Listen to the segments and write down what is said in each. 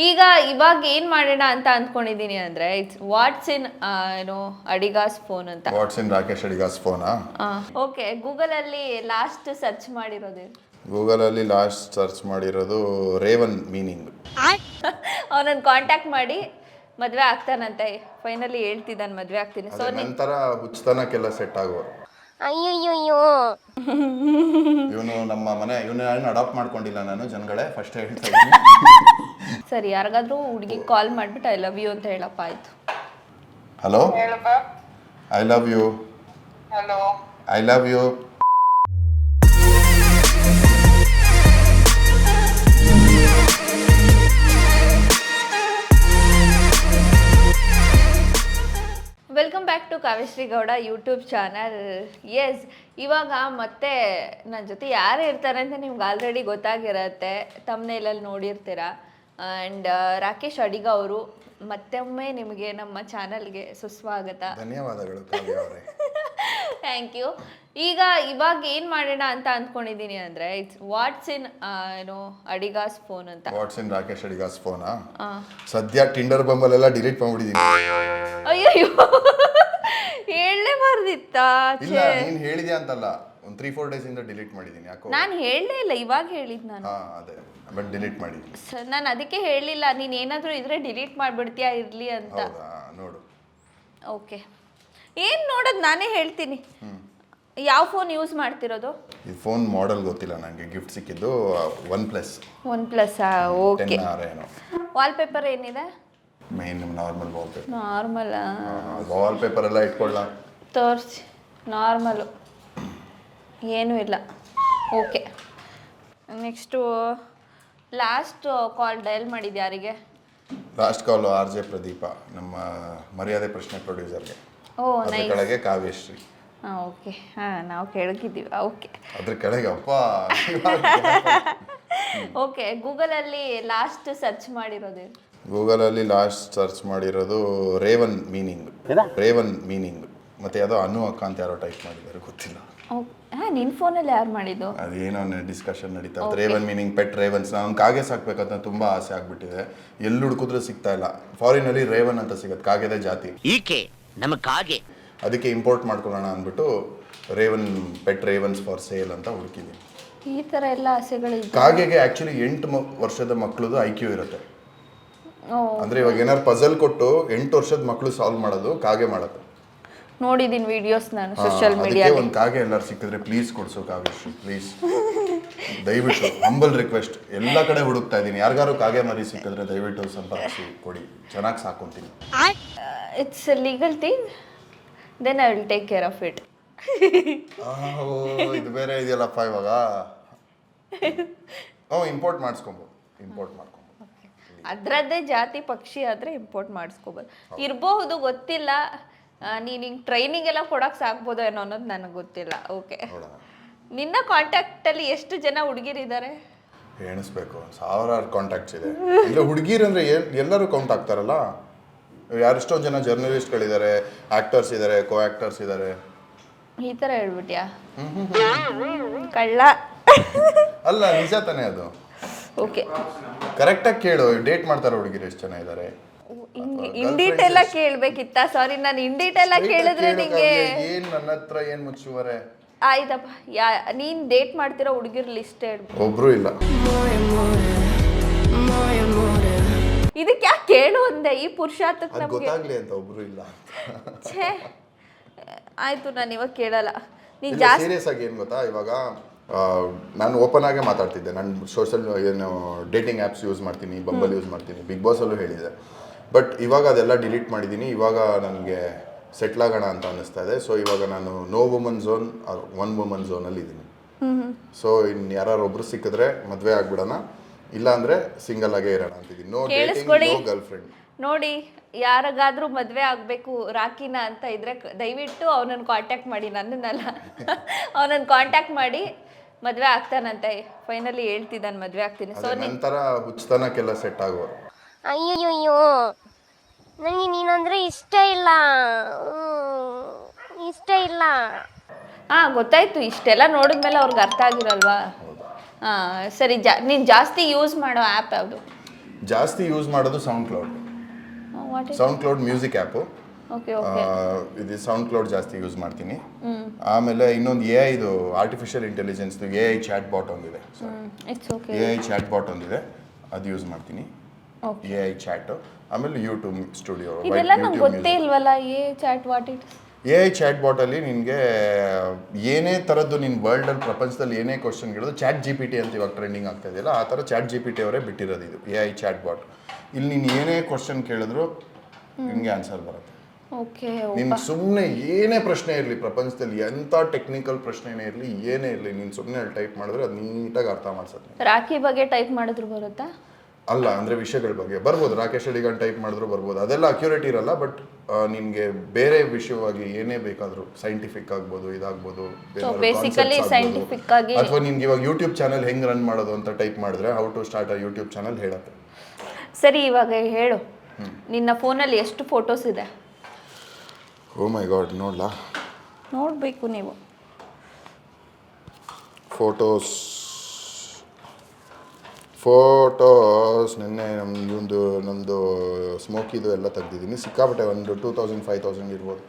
ಈಗ ಇವಾಗ ಏನ್ ಮಾಡೋಣ ಅಂತ ಅಂದ್ಕೊಂಡಿದೀನಿ ಅಂದ್ರೆ it's what's in Adiga's phone ಅಂತ. ವಾಟ್ಸ್ ಇನ್ ರಾಕೇಶ್ ಅಡಿಗಾಸ್ ಫೋನಾ? ಓಕೆ, ಗೂಗಲ್ ಅಲ್ಲಿ ಲಾಸ್ಟ್ ಸರ್ಚ್ ಮಾಡಿರೋದು ಗೂಗಲಲ್ಲಿ ಲಾಸ್ಟ್ ಸರ್ಚ್ ಮಾಡಿರೋದು ರೇವನ್ ಮೀನಿಂಗ್. ಅವನನ್ನು ಕಾಂಟ್ಯಾಕ್ಟ್ ಮಾಡಿ ಮದ್ವೆ ಆಗ್ತಾನಂತೆ. ಫೈನಲಿ ಹೇಳ್ತಿದ್ದಾನೆ ಮದ್ವೆ ಆಗ್ತೀನಿ. ಸೊ ನಂತರ ಹುಚ್ಚತನಕ್ಕೆಲ್ಲ ಸೆಟ್ ಆಗೋರು. ಅಯ್ಯಯ್ಯೋ, ಇವನು ನಮ್ಮ ಮನೆ ಇವನು ಅಡಾಪ್ಟ್ ಮಾಡ್ಕೊಂಡಿಲ್ಲ ನಾನು, ಜನಗಳೇ ಫಸ್ಟ್ ಹೇಳ್ತಾ ಇದ್ದೀನಿ. ಸರಿ, ಯಾರಿಗಾದ್ರೂ ಹುಡುಗಿ ಕಾಲ್ ಮಾಡ್ಬಿಟ್ಟು ಐ ಲವ್ ಯು ಅಂತ ಹೇಳಪ್ಪ. ಆಯ್ತು. Hello, I love you. Hello, I love you. Welcome back to Kavyashree Gowda YouTube channel. Yes, ಇವಾಗ ಮತ್ತೆ ನನ್ನ ಜೊತೆ ಯಾರು ಇರ್ತಾರೆ ಅಂತ ನಿಮ್ಗೆ ಆಲ್ರೆಡಿ ಗೊತ್ತಾಗಿರತ್ತೆ, ತಮ್ನೇಲಲ್ಲಿ ನೋಡಿರ್ತೀರ. ಆ್ಯಂಡ್ ರಾಕೇಶ್ ಅಡಿಗ ಅವರು ಮತ್ತೊಮ್ಮೆ ನಿಮಗೆ ನಮ್ಮ ಚಾನಲ್ಗೆ ಸುಸ್ವಾಗತ. ಧನ್ಯವಾದಗಳು ಕಾವ್ಯ ಅವರೇ. Thank you. ಇವಾಗ ಏನು ಮಾಡೋಣ ಅಂತ ಅಂದ್ಕೊಂಡಿದ್ದೀನಿ ಅಂದರೆ it's what's in Adiga's phone ಅಂತ. ವಾಟ್ಸ್ ಇನ್ ರಾಕೇಶ್ ಅಡಿಗಾಸ್ ಫೋನಾ? ಸದ್ಯ ಟಿಂಡರ್ ಬಂಬಲೆಲ್ಲ ಡಿಲೀಟ್ ಮಾಡ್ಬಿಟ್ಟಿದ್ದೀನಿ. ಅಯ್ಯಯ್ಯೋ, ಹೇಳಲೇಬಾರ್ದಿತ್ತಾ? ಇಲ್ಲ, ನೀನು ಹೇಳಿದ್ಯಾ ಅಂತಲ್ಲ, ಒಂದು 3-4 ಡೇಸ್ ಇಂದ ಡಿಲೀಟ್ ಮಾಡಿದ್ದೀನಿ. ಯಾಕೋ ನಾನು ಹೇಳಲೇ ಇಲ್ಲ, ಇವಾಗ ಹೇಳಿದ್ ನಾನು. ಅದೇ, ಬಟ್ ಡಿಲೀಟ್ ಮಾಡಿ. ನಾನು ಅದಕ್ಕೆ ಹೇಳಿಲ್ಲ, ನೀನು ಏನಾದರೂ ಇದ್ರೆ ಡಿಲೀಟ್ ಮಾಡಿಬಿಡ್ತೀಯಾ ಇರಲಿ ಅಂತ. ಹೌದಾ? ನೋಡು. ಓಕೆ, ಏನು ನೋಡೋದು ನಾನೇ ಹೇಳ್ತೀನಿ. ಯಾವ ಫೋನ್ ಯೂಸ್ ಮಾಡ್ತಿರೋದು? ಈ ಫೋನ್ ಮಾಡೆಲ್ ಗೊತ್ತಿಲ್ಲ ನನಗೆ, ಗಿಫ್ಟ್ ಸಿಕ್ಕಿದ್ದು OnePlus. OnePlus. ಓಕೆ. 10R ಏನೋ. ವಾಲ್ಪೇಪರ್ ಏನಿದೆ? Main normal wallpaper. Normal wallpaper ಎಲ್ಲ ಇಟ್ಕೊಳ್ಳ ತೋರಿಸಿ. ನಾರ್ಮಲು ಏನೂ ಇಲ್ಲ. Okay, next last call dial ಮಾಡಿದ್ದು ಯಾರಿಗೆ? ಲಾಸ್ಟ್ ಕಾಲ್ RJ ಪ್ರದೀಪ, ನಮ್ಮ ಮರ್ಯಾದೆ ಪ್ರಶ್ನೆ ಪ್ರೊಡ್ಯೂಸರ್ಗೆ. ಓ, ಅದ್ರ ನೈಸ್. ಕೆಳಗೆ ಕಾವ್ಯಶ್ರೀ. ಹಾಂ, ಓಕೆ. ಹಾಂ, ನಾವು ಕೆಳಗಿದ್ದೀವಿ. ಓಕೆ ಅದ್ರ ಕೆಳಗೆ ಅಪ್ಪ. ಓಕೆ, ಗೂಗಲಲ್ಲಿ ಲಾಸ್ಟ್ ಸರ್ಚ್ ಮಾಡಿರೋದು ಗೂಗಲಲ್ಲಿ ಲಾಸ್ಟ್ ಸರ್ಚ್ ಮಾಡಿರೋದು ರೇವನ್ ಮೀನಿಂಗ್. ರೇವನ್ ಮೀನಿಂಗ್ ಮತ್ತೆ ಯಾವುದೋ ಅನು ಅಕ್ಕ ಅಂತ ಯಾರೋ ಟೈಪ್ ಮಾಡಿದ್ದಾರೆ, ಗೊತ್ತಿಲ್ಲ. ಹಾಂ, ನಿನ್ನ ಫೋನಲ್ಲಿ ಯಾರು ಮಾಡಿದ್ದು? ಅದೇನೋ ಡಿಸ್ಕಷನ್ ನಡೀತಾ ಇತ್ತು. Raven meaning pet ravens. ನಾನು ಕಾಗೆ ಸಾಕ್ಬೇಕಂತ ತುಂಬ ಆಸೆ ಆಗ್ಬಿಟ್ಟಿದೆ, ಎಲ್ಲಿ ಹುಡುಕಿದ್ರೂ ಸಿಗ್ತಾ ಇಲ್ಲ. ಫಾರಿನಲ್ಲಿ ರೇವನ್ ಅಂತ ಸಿಗುತ್ತೆ, ಕಾಗೆದ ಜಾತಿ. ಈಕೆ ನಮ್ಮ ಕಾಗೆ. ಅದಕ್ಕೆ ಇಂಪೋರ್ಟ್ ಮಾಡ್ಕೊಳ್ಳೋಣ ಅಂದ್ಬಿಟ್ಟು ರೇವನ್ ಪೆಟ್ ರೇವನ್ಸ್ ಫಾರ್ ಸೇಲ್ ಅಂತ ಹುಡುಕಿದ್ದೀನಿ. ಈ ಥರ ಎಲ್ಲ ಆಸೆಗಳಿದೆ. ಕಾಗೆಗೆ ಆ್ಯಕ್ಚುಲಿ 8 ವರ್ಷದ ಮಕ್ಕಳದು IQ ಇರುತ್ತೆ. ಓ, ಅಂದರೆ ಇವಾಗ ಏನಾದ್ರು ಪಜಲ್ ಕೊಟ್ಟು 8 ವರ್ಷದ ಮಕ್ಕಳು ಸಾಲ್ವ್ ಮಾಡೋದು ಕಾಗೆ ಮಾಡೋದು. ನೋಡಿದ್ದೀನಿ ವಿಡಿಯೋಸ್ ನಾನು ಸೋಷಿಯಲ್ ಮೀಡಿಯಾ. ಒಂದು ಕಾಗೆ ಎಲ್ಲರೂ ಸಿಕ್ಕಿದ್ರೆ ಪ್ಲೀಸ್ ಕೊಡಿಸು ಕಾವ್ಯಶ್ರೀ, ಪ್ಲೀಸ್, ದಯವಿಟ್ಟು ಹಂಬಲ್ ರಿಕ್ವೆಸ್ಟ್. ಎಲ್ಲ ಕಡೆ ಹುಡುಕ್ತಾ ಇದ್ದೀನಿ, ಯಾರಿಗಾರು ಕಾಗೆ ಮರಿ ಸಿಕ್ಕಿದ್ರೆ ದಯವಿಟ್ಟು ಸಂಪರ್ಕಿಸಿ ಕೊಡಿ, ಚೆನ್ನಾಗಿ ಸಾಕೊಂತೀನಿ. It's a legal thing, then I will take care of it. ಇದು ಬೇರೆ ಇದೆಯಲ್ಲಪ್ಪ ಇವಾಗ. ಇಂಪೋರ್ಟ್ ಮಾಡಿಸ್ಕೊಬೋದು, ಇಂಪೋರ್ಟ್ ಮಾಡ್ಕೊಬೋದು. ಅದರದ್ದೇ ಜಾತಿ ಪಕ್ಷಿ ಆದರೆ ಇಂಪೋರ್ಟ್ ಮಾಡಿಸ್ಕೋಬೋದು. ಇರಬಹುದು, ಗೊತ್ತಿಲ್ಲ. ನೀನು ಹಿಂಗೆ ಟ್ರೈನಿಂಗ್ ಎಲ್ಲ ಕೊಡೋಕೆ ಸಾಕ್ಬೋದು ಏನೋ ಅನ್ನೋದು ನನಗೆ ಗೊತ್ತಿಲ್ಲ. ಓಕೆ, ನಿನ್ನ ಕಾಂಟ್ಯಾಕ್ಟಲ್ಲಿ ಎಷ್ಟು ಜನ ಹುಡುಗಿರಿದ್ದಾರೆ? ಎಣಿಸ್ಬೇಕು, ಸಾವಿರಾರು ಕಾಂಟ್ಯಾಕ್ಟ್ಸ್ ಇದೆ. ಇಲ್ಲ ಹುಡುಗಿರಂದ್ರೆ ಎಲ್ಲರೂ ಕೌಂಟ್ ಆಗ್ತಾರಲ್ಲ. ಯಾರೆಷ್ಟೊಂದು ಜನ ಜರ್ನಲಿಸ್ಟ್ಗಳಿದ್ದಾರೆ, ಆ್ಯಕ್ಟರ್ಸ್ ಇದ್ದಾರೆ, ಕೋ ಆ್ಯಕ್ಟರ್ಸ್ ಇದ್ದಾರೆ. ಈ ಥರ ಹೇಳ್ಬಿಟ್ಯಾ? ಕಳ್ಳ ಅಲ್ಲ, ನಿಜ ತಾನೇ ಅದು. ಓಕೆ, ಕರೆಕ್ಟಾಗಿ ಕೇಳು, ಡೇಟ್ ಮಾಡ್ತಾರೆ ಹುಡುಗಿರು ಎಷ್ಟು ಜನ ಇದ್ದಾರೆ. ಇನ್ ಡೀಟೇಲ್ ಆಗಿ ಕೇಳಬೇಕಿತ್ತಾ? ಸಾರಿ, ನಾನು ಇನ್ ಡೀಟೇಲ್ ಆಗಿ ಕೇಳಿದ್ರೆ ನಿಂಗೆ ಏನ್ ನನ್ನ ಹತ್ರ ಏನ್ ಮುಚ್ಚುವರೆ. ಆಯ್ತಪ್ಪ, ನೀನ್ ಡೇಟ್ ಮಾಡ್ತಿರೋ ಹುಡುಗಿರ್ ಲಿಸ್ಟ್ ಹೇಳ್ಬೇಕು. ಒಬ್ರು ಇಲ್ಲ. ಇದಕ್ಕೆ ಯಾಕೆ ಕೇಳು ಅಂದೆ? ಈ ಪುರುಷಾರ್ಥಕ್ಕೆ ನಮ್ಗೆ ಗೊತ್ತಾಗ್ಲಿ ಅಂತ ಒಬ್ರು ಇಲ್ಲ. ಛೇ, ಆಯ್ತು, ನಾನು ಇವಾಗ ಕೇಳಲ್ಲ. ನೀನ್ ಇಲ್ಲ, ಜಾಸ್ತಿ ಸೀರಿಯಸ್ ಆಗಿ ಏನು ಗೊತ್ತಾ, ಇವಾಗ ನಾನು ಓಪನ್ ಆಗೇ ಮಾತಾಡ್ತಿದ್ದೆ. ನಾನು ಸೋಷಲ್ ಏನು ಡೇಟಿಂಗ್ ಆ್ಯಪ್ಸ್ ಯೂಸ್ ಮಾಡ್ತೀನಿ, ಬಂಬಲ್ ಯೂಸ್ ಮಾಡ್ತೀನಿ, ಬಿಗ್ ಬಾಸಲ್ಲೂ ಹೇಳಿದೆ. ಬಟ್ ಇವಾಗ ಅದೆಲ್ಲ ಡಿಲೀಟ್ ಮಾಡಿದ್ದೀನಿ. ಇವಾಗ ನನಗೆ ಸೆಟ್ಲ್ ಆಗೋಣ ಅಂತ ಅನ್ನಿಸ್ತಾ ಇದೆ. ಸೊ ಇವಾಗ ನಾನು no woman zone, one woman ಝೋನಲ್ಲಿ ಇದ್ದೀನಿ. ಸೊ ಇನ್ನು ಯಾರು ಒಬ್ರು ಸಿಕ್ಕಿದ್ರೆ ಮದುವೆ ಆಗ್ಬಿಡೋಣ, ಇಲ್ಲ ಅಂದರೆ ಸಿಂಗಲ್ ಆಗೇ ಇರೋಣ ಅಂತಿದ್ದೀನಿ. No dating, no girlfriend. ನೋಡಿ, ಯಾರಿಗಾದ್ರೂ ಮದುವೆ ಆಗಬೇಕು ರಾಕಿನ ಅಂತ ಇದ್ರೆ ದಯವಿಟ್ಟು ಅವನನ್ನು ಕಾಂಟ್ಯಾಕ್ಟ್ ಮಾಡಿ, ನನ್ನನ್ನಲ್ಲ. ಅವನನ್ನು ಕಾಂಟ್ಯಾಕ್ಟ್ ಮಾಡಿ ಮದುವೆ ಆಗ್ತಾನಂತೆ. ಫೈನಲಿ ಹೇಳ್ತಿದ್ದಾನೆ ಮದುವೆ ಆಗ್ತೀನಿ. ಸೊ ನಂತರ ಹುಚ್ಚತನಕ್ಕೆಲ್ಲ ಸೆಟ್ ಆಗೋರು. ಅಯ್ಯಯ್ಯೋ, ನನಗೆ ನೀನಂದ್ರೆ ಇಷ್ಟ ಇಲ್ಲ. ಗೊತ್ತಾಯ್ತು. ಇಷ್ಟೆಲ್ಲ ನೋಡಿದ್ಮೇಲೆ ಅವ್ರಿಗೆ ಅರ್ಥ ಆಗಿರಲ್ವಾ? ಸರಿ, ನೀನು ಜಾಸ್ತಿ ಯೂಸ್ ಮಾಡೋ ಆ್ಯಪ್ ಯಾವುದು? ಜಾಸ್ತಿ ಯೂಸ್ ಮಾಡೋದು SoundCloud. What is SoundCloud music app. Okay okay. ಇದು ಸೌಂಡ್ ಕ್ಲೌಡ್ ಜಾಸ್ತಿ ಯೂಸ್ ಮಾಡ್ತೀನಿ. ಆಮೇಲೆ ಇನ್ನೊಂದು AI ಇದು ಆರ್ಟಿಫಿಷಿಯಲ್ ಇಂಟೆಲಿಜೆನ್ಸ್ದು AI ಚಾಟ್ ಬಾಟ್ ಒಂದಿದೆ. It's okay. AI chatbot ಒಂದಿದೆ, ಅದು ಯೂಸ್ ಮಾಡ್ತೀನಿ. AI chat. ಆಮೇಲೆ ಯೂಟ್ಯೂಬ್ ಸ್ಟುಡಿಯೋ. ಇದೆಲ್ಲ ನಂಗೆ ಗೊತ್ತೇ ಇಲ್ವಲ್ಲ. Chat what it? AI chat ಬಾಟಲ್ಲಿ ನಿನಗೆ ಏನೇ ಥರದ್ದು ನಿನ್ನ ವರ್ಲ್ಡಲ್ಲಿ ಪ್ರಪಂಚದಲ್ಲಿ ಏನೇ ಕ್ವಶನ್ ಕೇಳೋದು ಚಾಟ್ GPT ಅಂತ ಇವಾಗ ಟ್ರೆಂಡಿಂಗ್ ಆಗ್ತಾ ಇದೆಯಲ್ಲ, ಆ ಥರ ಚಾಟ್ GPT ಅವರೇ ಬಿಟ್ಟಿರೋದು ಇದು AI ಚಾಟ್ ಬಾಟ್. ಇಲ್ಲಿ ನೀನು ಏನೇ ಕ್ವಶನ್ ಕೇಳಿದ್ರು ನಿನಗೆ ಆನ್ಸರ್ ಬರುತ್ತೆ. ಓಕೆ. ನೀನು ಸುಮ್ಮನೆ ಏನೇ ಪ್ರಶ್ನೆ ಇರಲಿ ಪ್ರಪಂಚದಲ್ಲಿ, ಎಂಥ ಟೆಕ್ನಿಕಲ್ ಪ್ರಶ್ನೆನೇ ಇರಲಿ, ಏನೇ ಇರಲಿ, ನೀನು ಸುಮ್ಮನೆ ಅಲ್ಲಿ ಟೈಪ್ ಮಾಡಿದ್ರೆ ಅದು ನೀಟಾಗಿ ಅರ್ಥ ಮಾಡ್ಸತ್ತೆ. ರಾಖಿ ಬಗ್ಗೆ ಟೈಪ್ ಮಾಡಿದ್ರು ಬರುತ್ತಾ? ಅಲ್ಲ, ಅಂದರೆ ವಿಷಯಗಳ ಬಗ್ಗೆ ಬರ್ಬೋದು. ರಾಕೇಶ್ ಅಡಿಗನ್ ಟೈಪ್ ಮಾಡಿದ್ರು ಬರ್ಬೋದು. ಅದೆಲ್ಲ ಅಕ್ಯುರೇಟ್ ಇರಲ್ಲ. ಬಟ್ ನಿನಗೆ ಬೇರೆ ವಿಷಯವಾಗಿ ಏನೇ ಬೇಕಾದರೂ ಸೈಂಟಿಫಿಕ್ ಆಗ್ಬೋದು, ಇದಾಗ್ಬೋದು, ಬೇಸಿಕಲಿ ಸೈಂಟಿಫಿಕ್ ಆಗಿ. ಅಥವಾ ನಿನ್ಗೆ ಇವಾಗ ಯೂಟ್ಯೂಬ್ ಚಾನಲ್ ಹೆಂಗೆ ರನ್ ಮಾಡೋದು ಅಂತ ಟೈಪ್ ಮಾಡಿದ್ರೆ how to start a YouTube channel ಹೇಳುತ್ತೆ. ಸರಿ, ಇವಾಗ ಹೇಳು, ನಿನ್ನ ಫೋನಲ್ಲಿ ಎಷ್ಟು ಫೋಟೋಸ್ ಇದೆ? ಓ ಮೈ ಗಾಡ್, ನೋಡ್ಲಾ? ನೋಡಬೇಕು ನೀವು. ಫೋಟೋಸ್ ನಿನ್ನೆ ನಮ್ಮದು ಸ್ಮೋಕಿದು ಎಲ್ಲ ತೆಗ್ದಿದ್ದೀನಿ. ಸಿಕ್ಕಾಪಟ್ಟೆ ಒಂದು 2000 5000 ಇರ್ಬೋದು.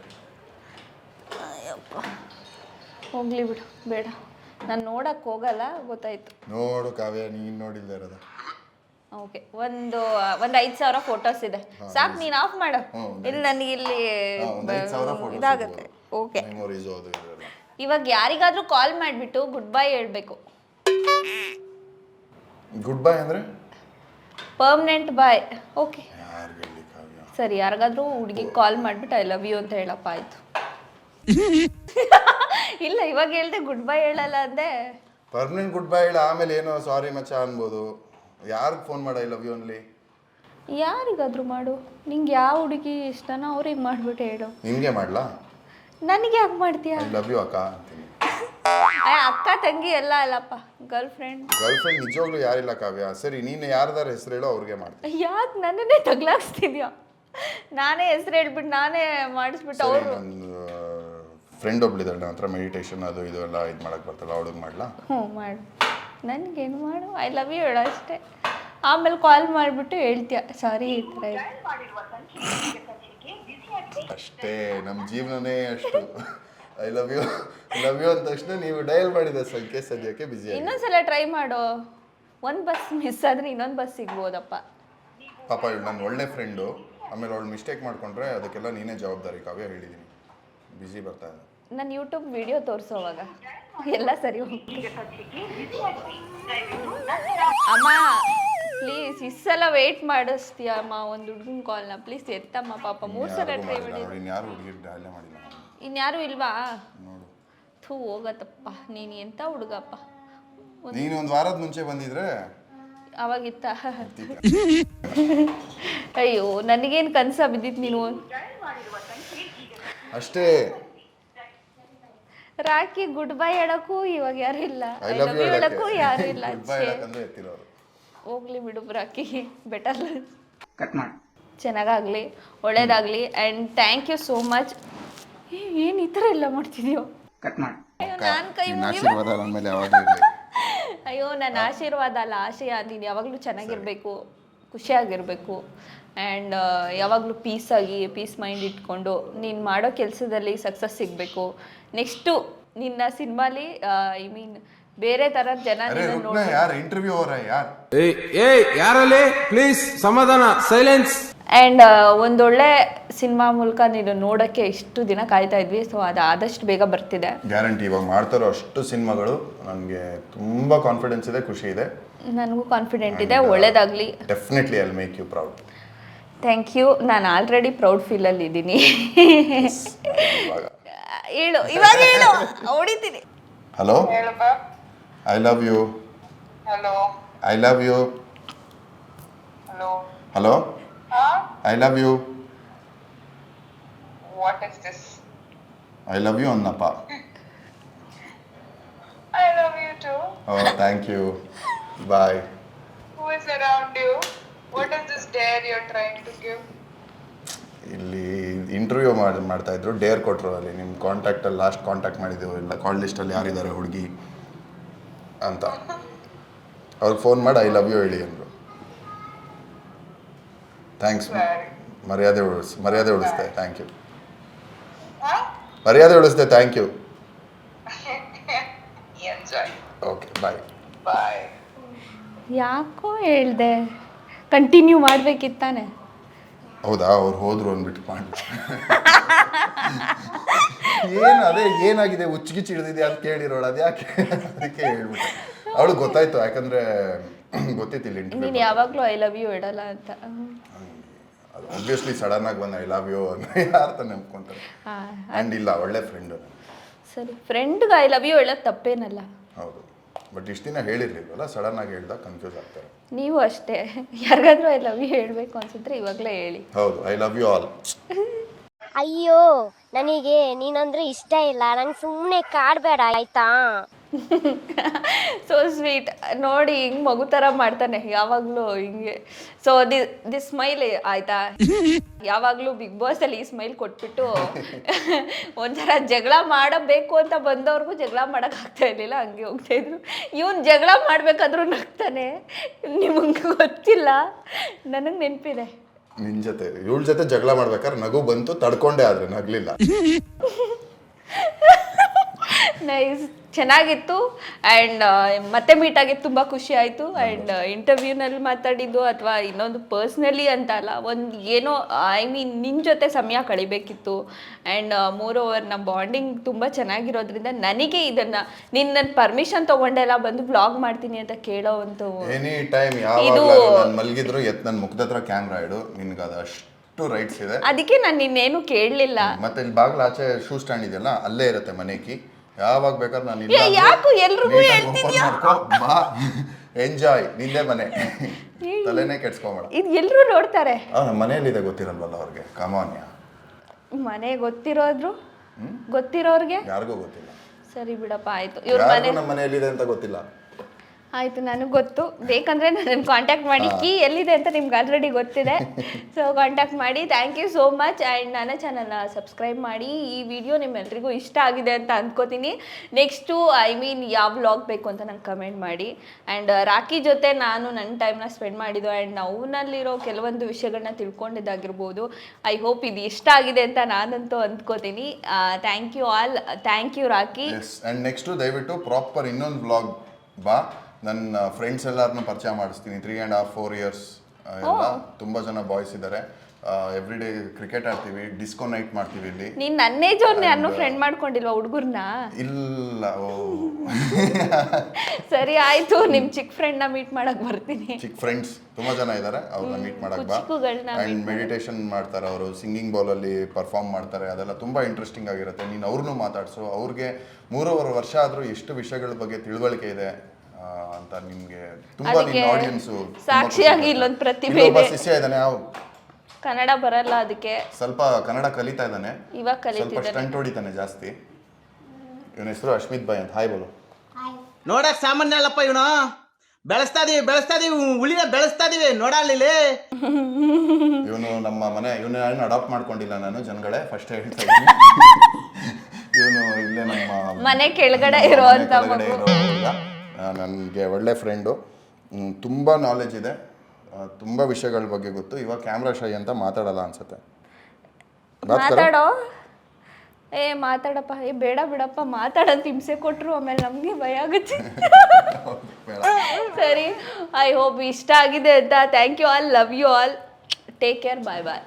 ಹೋಗ್ಲಿ ಬಿಡು, ಬೇಡ, ನಾನು ನೋಡಕ್ಕೆ ಹೋಗಲ್ಲ, ಗೊತ್ತಾಯ್ತು. ನೋಡು ಕಾವ್ಯ, ನೀನು ನೋಡಿಲ್ಲದೆ ಇರೋದು. ಓಕೆ, ಒಂದು 5,000 ಫೋಟೋಸ್ ಇದೆ, ಸಾಕು, ನೀನು ಆಫ್ ಮಾಡು. ಇಲ್ಲಿ ನನಗೆ ಇಲ್ಲಿ ಇದಾಗುತ್ತೆ. ಓಕೆ, ಮೆಮೊರೀಸ್ ಅದು ಇದೆಲ್ಲ. ಇವಾಗ ಯಾರಿಗಾದ್ರೂ ಕಾಲ್ ಮಾಡಿಬಿಟ್ಟು ಗುಡ್ ಬೈ ಹೇಳ್ಬೇಕು. ಗುಡ್ ಬೈ ಅಂದರೆ ಪರ್ಮನೆಂಟ್ ಬಾಯ್. ಓಕೆ, ಯಾರಿಗೆ ಹೇಳಿ ಕಾವ್ಯ? ಸರಿ, ಯಾರಿಗಾದ್ರೂ ಹುಡುಗಿಗೆ ಕಾಲ್ ಮಾಡಿಬಿಟ್ಟು ಐ ಲವ್ ಯು ಅಂತ ಹೇಳಪ್ಪ, ಆಯಿತು. ಇಲ್ಲ, ಇವಾಗ ಹೇಳ್ದೆ ಗುಡ್ ಬೈ ಹೇಳಲ್ಲ ಅಂದೆ. ಪರ್ಮನೆಂಟ್ ಗುಡ್ ಬೈ ಹೇಳ, ಆಮೇಲೆ ಏನೋ ಸಾರಿ ಮಚ್ಚ ಅನ್ಬೋದು. ಯಾರಿಗೆ ಫೋನ್ ಮಾಡ ಐ ಲವ್ ಯು ಅನ್ಲಿ? ಯಾರಿಗಾದ್ರೂ ಮಾಡು. ನಿಂಗೆ ಯಾವ ಹುಡುಗಿ ಇಷ್ಟನೋ ಅವ್ರಿಗೆ ಮಾಡಿಬಿಟ್ಟು ಹೇಳು. ನಿನಗೆ ಮಾಡ್ಲಾ? ನನಗೆ ಯಾಕೆ ಮಾಡ್ತೀಯ? ಐ ಲವ್ ಯು ಅಕ್ಕ ಅಂತೀನಿ. ಅಕ್ಕ ತಂಗಿ ಎಲ್ಲ ಅಲ್ಲಪ್ಪ, ಗರ್ಲ್ ಫ್ರೆಂಡ್. ನಿಜವಾಗ್ಲೂ ಯಾರಿಲ್ಲ ಕಾವ್ಯ. ಸರಿ, ನೀನು ಯಾರ್ದಾರ ಹೆಸರು ಹೇಳೋ ಅವ್ರಿಗೆ ಮಾಡ್ತೀನಿ. ಯಾಕೆ ನನ್ನನ್ನೇ ತಗ್ಲಾಕ್ಸ್ತಿದ್ಯಾ? ನಾನೇ ಹೆಸರು ಹೇಳ್ಬಿಟ್ಟು ನಾನೇ ಮಾಡಿಸ್ಬಿಟ್ಟು ಅವರು. ನನ್ನ ಫ್ರೆಂಡ್ ಒಬ್ಳಿದಾಳೆ, ನನ್ನ ಹತ್ರ ಮೆಡಿಟೇಷನ್ ಅದು ಇದು ಎಲ್ಲ ಇದು ಮಾಡಕ್ಕೆ ಬರ್ತಲ್ಲ, ಅವಳಿಗೆ ಮಾಡ್ಲಾ? ಹ್ಞೂ, ಮಾಡು. ನನಗೇನು ಮಾಡು, ಐ ಲವ್ ಯು ಹೇಳೋ ಅಷ್ಟೇ. ಆಮೇಲೆ ಕಾಲ್ ಮಾಡಿಬಿಟ್ಟು ಹೇಳ್ತೀಯ ಸಾರಿ ಈ ಥರ ಇದೆ ಅಷ್ಟೇ. ನಮ್ಮ ಜೀವನನೇ ಅಷ್ಟು. ಐ ಲವ್ ಯು ಅಂದ ತಕ್ಷಣ ನೀವು ಡಯಲ್ ಮಾಡಿದ ಸಂಖ್ಯೆ ಸದ್ಯಕ್ಕೆ ಬಿಸಿ. ಇನ್ನೊಂದ್ಸಲ ಟ್ರೈ ಮಾಡು. ಒಂದು ಬಸ್ ಮಿಸ್ ಆದರೆ ಇನ್ನೊಂದು ಬಸ್ ಸಿಗ್ಬೋದಪ್ಪ. ಪಾಪ ಇವಳು ನನ್ನ ಒಳ್ಳೆ ಫ್ರೆಂಡು. ಆಮೇಲೆ ಅವಳು ಮಿಸ್ಟೇಕ್ ಮಾಡ್ಕೊಂಡ್ರೆ ಅದಕ್ಕೆಲ್ಲ ನೀನೇ ಜವಾಬ್ದಾರಿ ಕಾವ್ಯ, ಹೇಳಿದ್ದೀನಿ. ಬಿಸಿ ಬರ್ತಾ ಇದೆ. ನಾನು ಯೂಟ್ಯೂಬ್ ವಿಡಿಯೋ ತೋರಿಸೋವಾಗ ಎಲ್ಲ ಸರಿ ಹೋಗ್ತೀನಿ. ಅಮ್ಮ ಪ್ಲೀಸ್ ಇಷ್ಟೆಲ್ಲ ವೆಯ್ಟ್ ಮಾಡಿಸ್ತೀಯ ಅಮ್ಮ ಒಂದು ಹುಡುಗನ ಕಾಲ್ನ, ಪ್ಲೀಸ್ ಎತ್ತಮ್ಮ. ಪಾಪ 3 ಸಲ ಟ್ರೈ ಮಾಡಿ. ಇನ್ಯಾರು ಹುಡುಗಿ ಡಯಲ್ ಮಾಡಿಲ್ಲ. ಇನ್ಯಾರು ಇಲ್ವಾ? ನೋಡು, ಥೂ ಹೋಗತ್ತಪ್ಪ, ನೀನು ಎಂಥ ಹುಡುಗಪ್ಪ. ನೀನು ಒಂದು ವಾರದ ಮುಂಚೆ ಬಂದಿದ್ರೆ ಅವಾಗಿತ್ತ? ಅಯ್ಯೋ, ನನಗೇನು ಕನಸ ಬಿದ್ದಿತ್ತು ನೀನು. ಅಷ್ಟೇ. ರಾಖಿ ಗುಡ್ ಬೈ ಹೇಳಕ್ಕೂ ಇವಾಗ ಯಾರು ಇಲ್ಲ, ಐ ಲವ್ ಯು ಹೇಳಕ್ಕೂ ಯಾರು ಇಲ್ಲ. ಹೋಗ್ಲಿ ಬಿಡು ರಾಖಿ, ಬೆಟರ್. ಚೆನ್ನಾಗಾಗ್ಲಿ, ಒಳ್ಳೇದಾಗ್ಲಿ, and thank you so much. ಏನು ಈ ಥರ ಎಲ್ಲ ಮಾಡ್ತಿದ್ಯೋ? ನಾನು ಕೈ ಅಯ್ಯೋ, ನನ್ನ ಆಶೀರ್ವಾದ ಅಲ್ಲ, ಆಶಯ. ನೀನು ಯಾವಾಗಲೂ ಚೆನ್ನಾಗಿರಬೇಕು, ಖುಷಿಯಾಗಿರಬೇಕು, ಆ್ಯಂಡ್ ಯಾವಾಗಲೂ ಪೀಸ್ ಮೈಂಡ್ ಇಟ್ಕೊಂಡು ನೀನು ಮಾಡೋ ಕೆಲಸದಲ್ಲಿ ಸಕ್ಸಸ್ ಸಿಗಬೇಕು. ನೆಕ್ಸ್ಟು ನಿನ್ನ ಸಿನಿಮಾಲಿ ಐ ಮೀನ್ ಬೇರೆ ಥರದ ಜನ ಇಂಟರ್ವ್ಯೂ ಯಾರಲ್ಲಿ ಪ್ಲೀಸ್ ಸಮಾಧಾನ, ಸೈಲೆನ್ಸ್. ಆ್ಯಂಡ್ ಒಂದೊಳ್ಳೆ ಸಿನಿಮಾ ಮೂಲಕ ನೀನು ನೋಡೋಕ್ಕೆ ಇಷ್ಟು ದಿನ ಕಾಯ್ತಾ ಇದ್ವಿ. ಸೊ ಅದು ಆದಷ್ಟು ಬೇಗ ಬರ್ತಿದೆ, ಗ್ಯಾರಂಟಿ. ಇವಾಗ ಮಾಡ್ತಾರೋ ಅಷ್ಟು ಸಿನಿಮಾಗಳು ನನಗೆ ತುಂಬ ಕಾನ್ಫಿಡೆನ್ಸ್ ಇದೆ, ಖುಷಿ ಇದೆ. ನನಗೂ ಕಾನ್ಫಿಡೆಂಟ್ ಇದೆ, ಒಳ್ಳೇದಾಗಲಿ. Definitely I will make you proud. Thank you. ನಾನು ಆಲ್ರೆಡಿ ಪ್ರೌಡ್ ಫೀಲಲ್ಲಿ ಇದ್ದೀನಿ. ಹೇಳು, ಇವಾಗ ಹೇಳು, ಹೊಡಿತೀನಿ. Hello, I love you. Hello. I love you. Hello. Hello, I love you. What is this? I love you ಅನ್ನಪ್ಪ. I love you too. Oh, thank you. Bye. Who is around you? What is this dare you're trying to give? ಇಲ್ಲಿ interview ಮಾಡ್ತಾ ಇದ್ರು, Deere ಕೊಟ್ಟರು. ಅಲ್ಲಿ ನಿಮ್ಮ ಕಾಂಟ್ಯಾಕ್ಟಲ್ಲಿ last contact ಮಾಡಿದ್ದೆವು, ಇಲ್ಲ ಕಾಲ್ ಲಿಸ್ಟಲ್ಲಿ ಯಾರಿದ್ದಾರೆ ಹುಡುಗಿ ಅಂತ. ಅವ್ರಿಗೆ ಫೋನ್ ಮಾಡಿ ಐ ಲವ್ ಯು ಹೇಳಿ ಅಂದರು. ಥ್ಯಾಂಕ್ಸ್. Very. ಮರ್ಯಾದೆ ಉಳಿಸ್ದೆ, ಥ್ಯಾಂಕ್ ಯು. Huh? ಮರ್ಯಾದೆ ಉಳಿಸ್ದೆ, thank you. Enjoy. Okay, bye. Bye. ಯಾಕೋ ಹೇಳ್ದೆ, ಕಂಟಿನ್ಯೂ ಮಾಡ್ಬೇಕಿತ್ತಾನೆ. ಹೌದಾ, ಅವ್ರು ಹೋದ್ರು ಅಂದ್ಬಿಟ್ಟು ಮಾಡಿ. ಏನು ಅದೇ ಏನಾಗಿದೆ, ಹುಚ್ಚಿಗಿಚ್ಚಿ ಹಿಡಿದಿದೆ ಅಂತ ಕೇಳಿರೋಳು, ಅದು ಯಾಕೆ ಅದಕ್ಕೆ ಹೇಳ್ಬಿಟ್ಟೆ. ಅವಳು ಗೊತ್ತಾಯ್ತು, ಯಾಕಂದ್ರೆ ಗೊತ್ತಿತ್ತಿಲ್ಲ ನೀನು ಇಂಟರ್ವ್ಯೂ. ಯಾವಾಗಲೂ ಐ ಲವ್ ಯು ಇಡಲ್ಲ ಅಂತ. ಆಬ್ವಿಯಸ್ಲಿ ಸಡನ್ ಆಗಿ ಬಂದ ಐ ಲವ್ ಯು ಅಂದ್ರೆ ಯಾರು ತಾನೆ ನಂಬ್ಕೊಂತಾರೆ. ಆ್ಯಂಡ್ ಇಲ್ಲ, ಒಳ್ಳೆ ಫ್ರೆಂಡ್. ಸರಿ, ಫ್ರೆಂಡ್ಗೆ ಐ ಲವ್ ಯು ಹೇಳೋದು ತಪ್ಪೇನಲ್ಲ. ಹೌದು, ಬಟ್ ಇಷ್ಟು ದಿನ ಹೇಳಿರ್ಲಿಲ್ವಲ್ಲ, ಸಡನ್ ಆಗಿ ಹೇಳ್ದಾಗ ಕನ್ಫ್ಯೂಸ್ ಆಗ್ತಾರೆ. ನೀವು ಅಷ್ಟೇ, ಯಾರಿಗಾದ್ರೂ ಐ ಲವ್ ಯು ಹೇಳಬೇಕು ಅನ್ಸಿದ್ರೆ ಇವಾಗಲೇ ಹೇಳಿ. ಹೌದು, ಐ ಲವ್ ಯು ಆಲ್. ಅಯ್ಯೋ ನನಗೆ ನೀನಂದ್ರೆ ಇಷ್ಟ ಇಲ್ಲ, ನಂಗೆ ಸುಮ್ಮನೆ ಕಾಡಬೇಡ ಆಯ್ತಾ. ಸೊ ಸ್ವೀಟ್ ನೋಡಿ, ಹಿಂಗೆ ಮಗು ಥರ ಮಾಡ್ತಾನೆ ಯಾವಾಗಲೂ ಹಿಂಗೆ. ಸೊ ದಿಸ್ ಸ್ಮೈಲ್ ಆಯ್ತಾ, ಯಾವಾಗಲೂ ಬಿಗ್ ಬಾಸಲ್ಲಿ ಈ ಸ್ಮೈಲ್ ಕೊಟ್ಬಿಟ್ಟು ಒಂಥರ ಜಗಳ ಮಾಡಬೇಕು ಅಂತ ಬಂದವ್ರಿಗೂ ಜಗಳ ಮಾಡೋಕ್ಕಾಗ್ತಾ ಇರಲಿಲ್ಲ, ಹಂಗೆ ಹೋಗ್ತಾ ಇದ್ರು. ಇವನು ಜಗಳ ಮಾಡಬೇಕಾದ್ರೂ ನಗ್ತಾನೆ. ನಿಮಗೆ ಗೊತ್ತಿಲ್ಲ, ನನಗೆ ನೆನಪಿದೆ. ನಿನ್ನ ಜೊತೆ ಇವಳ ಜೊತೆ ಜಗಳ ಮಾಡ್ಬೇಕಾದ್ರೆ ನಗು ಬಂತು, ತಡ್ಕೊಂಡೆ, ಆದರೆ ನಗಲಿಲ್ಲ. ನೈಸ್, ಚೆನ್ನಾಗಿತ್ತು. ಆ್ಯಂಡ್ ಮತ್ತೆ ಮೀಟ್ ಆಗಿದ್ದು ತುಂಬ ಖುಷಿ ಆಯಿತು. ಆ್ಯಂಡ್ ಇಂಟರ್ವ್ಯೂನಲ್ಲಿ ಮಾತಾಡಿದ್ದು ಅಥವಾ ಇನ್ನೊಂದು ಪರ್ಸ್ನಲಿ ಅಂತ ಅಲ್ಲ, ಒಂದು ಏನೋ ಐ ಮೀನ್ ನಿನ್ನ ಜೊತೆ ಸಮಯ ಕಳಿಬೇಕಿತ್ತು. ಆ್ಯಂಡ್ ಮೋರ್ ಓವರ್ ನಮ್ಮ ಬಾಂಡಿಂಗ್ ತುಂಬ ಚೆನ್ನಾಗಿರೋದ್ರಿಂದ ನನಗೆ ಇದನ್ನು ನಿನ್ನ ಪರ್ಮಿಷನ್ ತೊಗೊಂಡೆಲ್ಲ ಬಂದು ಬ್ಲಾಗ್ ಮಾಡ್ತೀನಿ ಅಂತ ಕೇಳೋ ಒಂದು ಎನಿ ಟೈಮ್ ಯಾವಾಗಲೂ ನಾನು ಮಲಗಿದ್ರು ನನ್ನ ಮುಖದ ಹತ್ರ ಕ್ಯಾಮ್ರಾ ಇಡು, ನಿನ್ಗೆ ಅದು ಅಷ್ಟು ರೈಟ್ಸ್ ಇದೆ. ಅದಕ್ಕೆ ನಾನು ನಿನ್ನೇನು ಕೇಳಲಿಲ್ಲ. ಮತ್ತೆ ಇಲ್ಲಿ ಬಾಗ್ಲ ಆಚೆ ಶೂ ಸ್ಟ್ಯಾಂಡ್ ಇದೆಯಲ್ಲ, ಅಲ್ಲೇ ಇರುತ್ತೆ ಮನೆ ಕೀ. ಯಾವಾಗ ಬೇಕಾದ್ರೆ ನಾನು ಯಾಕೋ ಎಲ್ರಿಗೂ ಹೇಳ್ತಿದ್ಯಾ? ಬಾ, ಎಂಜಾಯ್, ನಿಂದೇ ಮನೆ, ತಲೆನೇ ಕೆಡ್ಸ್ಕೊಂಬೇಡ. ಇದು ಎಲ್ಲರೂ ನೋಡ್ತಾರೆ. ನಮ್ಮ ಮನೆಯಲ್ಲಿದೆ, ಗೊತ್ತಿರಲ್ವಲ್ಲ ಅವ್ರಿಗೆ. ಕಾಮಾನ್ಯ ಮನೆ ಗೊತ್ತಿರೋರ್ಗೆ ಯಾರಿಗೂ ಗೊತ್ತಿಲ್ಲ. ಸರಿ ಬಿಡಪ್ಪ, ಆಯ್ತು. ಇವ್ರ ಮನೆ ನಮ್ಮ ಮನೆಯಲ್ಲಿದೆ ಅಂತ ಗೊತ್ತಿಲ್ಲ. ಆಯಿತು, ನನಗೆ ಗೊತ್ತು. ಬೇಕಂದರೆ ನನ್ನನ್ನು ಕಾಂಟ್ಯಾಕ್ಟ್ ಮಾಡಿ, ಕೀ ಎಲ್ಲಿದೆ ಅಂತ ನಿಮ್ಗೆ ಆಲ್ರೆಡಿ ಗೊತ್ತಿದೆ. ಸೊ ಕಾಂಟ್ಯಾಕ್ಟ್ ಮಾಡಿ. Thank you so much. And ನನ್ನ ಚಾನಲ್ನ ಸಬ್ಸ್ಕ್ರೈಬ್ ಮಾಡಿ. ಈ ವಿಡಿಯೋ ನಿಮ್ಮೆಲ್ರಿಗೂ ಇಷ್ಟ ಆಗಿದೆ ಅಂತ ಅಂದ್ಕೋತೀನಿ. ನೆಕ್ಸ್ಟು ಐ ಮೀನ್ ಯಾವ ವ್ಲಾಗ್ ಬೇಕು ಅಂತ ನಂಗೆ ಕಮೆಂಟ್ ಮಾಡಿ. ಆ್ಯಂಡ್ ರಾಕಿ ಜೊತೆ ನಾನು ನನ್ನ ಟೈಮ್ನ ಸ್ಪೆಂಡ್ ಮಾಡಿದ್ದು ಆ್ಯಂಡ್ ಅವನಲ್ಲಿರೋ ಕೆಲವೊಂದು ವಿಷಯಗಳನ್ನ ತಿಳ್ಕೊಂಡಿದ್ದಾಗಿರ್ಬೋದು. ಐ ಹೋಪ್ ಇದು ಇಷ್ಟ ಆಗಿದೆ ಅಂತ ನಾನಂತೂ ಅಂದ್ಕೋತೀನಿ. Thank you all. Thank you Rocky. And next ದಯವಿಟ್ಟು ಪ್ರಾಪರ್ ಇನ್ನೊಂದು ವ್ಲಾಗ್ ಬಾ, ನನ್ನ ಫ್ರೆಂಡ್ಸ್ ಎಲ್ಲರನ್ನೂ ಪರಿಚಯ ಮಾಡಿಸ್ತೀನಿ. 3.5-4 years ಎಲ್ಲ ತುಂಬ ಜನ ಬಾಯ್ಸ್ ಇದ್ದಾರೆ. ಎವ್ರಿ ಡೇ ಕ್ರಿಕೆಟ್ ಆಡ್ತೀವಿ, ಡಿಸ್ಕೋ ನೈಟ್ ಮಾಡ್ತೀವಿ ಇಲ್ಲಿ. ನೀನು ನನ್ನ ಏಜವ್ರನ್ನ ಯಾರನ್ನೂ ಫ್ರೆಂಡ್ ಮಾಡ್ಕೊಂಡಿಲ್ವಾ ಹುಡುಗರ್ನ? ಇಲ್ಲ. ಓ ಸರಿ ಆಯಿತು, ನಿಮ್ಮ ಚಿಕ್ಕ ಫ್ರೆಂಡ್ನ ಮೀಟ್ ಮಾಡಕ್ಕೆ ಬರ್ತೀನಿ. ಚಿಕ್ಕ ಫ್ರೆಂಡ್ಸ್ ತುಂಬ ಜನ ಇದ್ದಾರೆ, ಅವ್ರನ್ನ ಮೀಟ್ ಮಾಡಕ್ಕೆ ಬಾ. ಆ್ಯಂಡ್ ಮೆಡಿಟೇಷನ್ ಮಾಡ್ತಾರೆ ಅವರು, ಸಿಂಗಿಂಗ್ ಬೌಲಲ್ಲಿ ಪರ್ಫಾರ್ಮ್ ಮಾಡ್ತಾರೆ. ಅದೆಲ್ಲ ತುಂಬ ಇಂಟ್ರೆಸ್ಟಿಂಗ್ ಆಗಿರುತ್ತೆ. ನೀನು ಅವ್ರನ್ನೂ ಮಾತಾಡಿಸು. ಅವ್ರಿಗೆ 3.5 ವರ್ಷ ಆದರೂ ಎಷ್ಟು ವಿಷಯಗಳ ಬಗ್ಗೆ ತಿಳುವಳಿಕೆ ಇದೆ ಅಂತ ನಿಮಗೆ ತುಂಬ. ನಿನ್ನ ಆಡಿಯನ್ಸು ಸಾಕ್ಷಿಯಾಗಿ ಇಲ್ಲೊಂದು ಪ್ರತಿಭೆ ಇದೆ. ಶಿಷ್ಯ ಇದ್ದಾನೆ, ಕನ್ನಡ ಬರಲ್ಲ, ಅದಕ್ಕೆ ಸ್ವಲ್ಪ ಕನ್ನಡ ಕಲಿತಾ ಇದ್ದಾನೆ. ಇವಾಗ ಸ್ವಲ್ಪ ಕಲಿತಿದ್ದಾನೆ. ಸ್ಟಂಟ್ ಹೊಡಿತಾನೆ ಜಾಸ್ತಿ. ಇವನ ಹೆಸರು ಅಶ್ಮಿತ್ ಭಾಯ್ ಅಂತ. ಹಾಯ್ ಬೋಲು. ನೋಡಕ್ ಸಾಮಾನ್ಯ ಅಲ್ಲಪ್ಪ ಇವನು. ಬೆಳೆಸ್ತಾ ಇದೀವಿ ಉಳಿನ ಬೆಳೆಸ್ತಾ ಇದೀವಿ ನೋಡಲ್ಲಿ. ಇವನು ನಮ್ಮ ಮನೆ, ಇವನು ಏನು ಅಡಾಪ್ಟ್ ಮಾಡ್ಕೊಂಡಿಲ್ಲ ನಾನು, ಜನಗಳೇ ಫಸ್ಟ್ ಹೇಳ್ತಾ ಇದ್ದೀನಿ. ಇವನು ಇಲ್ಲೇ ನಮ್ಮ ಮನೆ ಕೆಳಗಡೆ ಇರುವಂತ ನನಗೆ ಒಳ್ಳೆ ಫ್ರೆಂಡು. ತುಂಬ ನಾಲೆಜ್ ಇದೆ, ತುಂಬ ವಿಷಯಗಳ ಬಗ್ಗೆ ಗೊತ್ತು. ಇವಾಗ ಕ್ಯಾಮ್ರಾ ಶೈ ಅಂತ ಮಾತಾಡಲ್ಲ ಅನ್ಸುತ್ತೆ. ಮಾತಾಡೋ. ಮಾತಾಡಪ್ಪ. ಬೇಡ ಬಿಡಪ್ಪ, ಮಾತಾಡೋದು ಹಿಂಸೆ ಕೊಟ್ಟರು ಆಮೇಲೆ ನಮಗೆ ಭಯ ಆಗುತ್ತೆ. ಸರಿ, ಐ ಹೋಪ್ ಇಷ್ಟ ಆಗಿದೆ ಅಂತ. Thank you all, love you all, take care, bye bye.